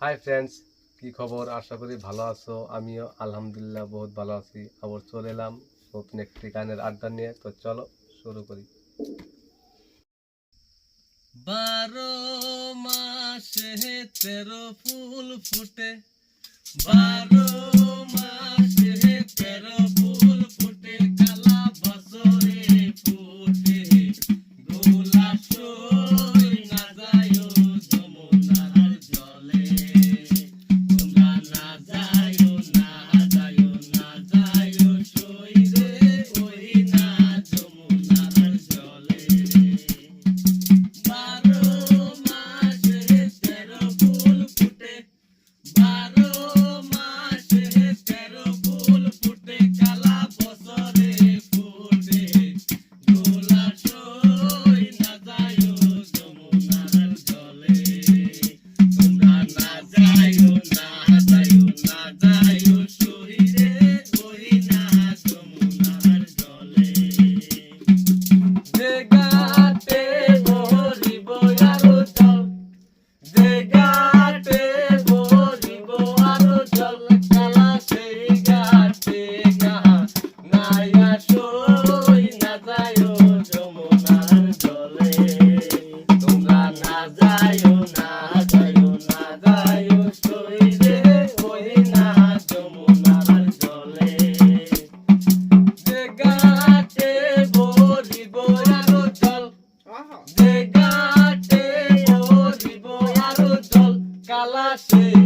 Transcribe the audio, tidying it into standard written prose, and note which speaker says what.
Speaker 1: Hi friends, কি খবর? আশা করি ভালো আছো। আমিও আলহামদুলিল্লাহ বহুত ভালো আছি। আবার চলে এলাম নতুন একটি গানের আড্ডা নিয়ে। তো চলো শুরু করি।
Speaker 2: 12 মাসে 13 ফুল ফুটে, 12 মাসে 13 ফুল ফুটে, কালা বছরে ফুটে গোলা সই না যায়ো যমুনার জলে, তোমরা না যায়ো না যায়ো না যায়ো সই রে ওই না যমুনার জলে। 12 মাসে 13 ফুল ফুটে, 12 মাসে 13 ফুল ফুটে, কালা বছরে ফুটে গোলা সই না যায়ো যমুনার জলে, তোমরা না যায়ো না যায়ো না যায়ো সই রে ওই না যমুনার জলে। যে ঘাটে ভরিব আরো জল, যে ঘাটে ভরিব আরো জল, কালা সেই ঘাটে নাইয়া সই না যায়ো যমুনার জলে, তোমরা না যায়ো না যায়ো না যায়ো সই রে ওই না যমুনার জলে। যে ঘাটে ভরিব আরো জল, যে ঘাটে ভরিব আরো জল, কালা সেই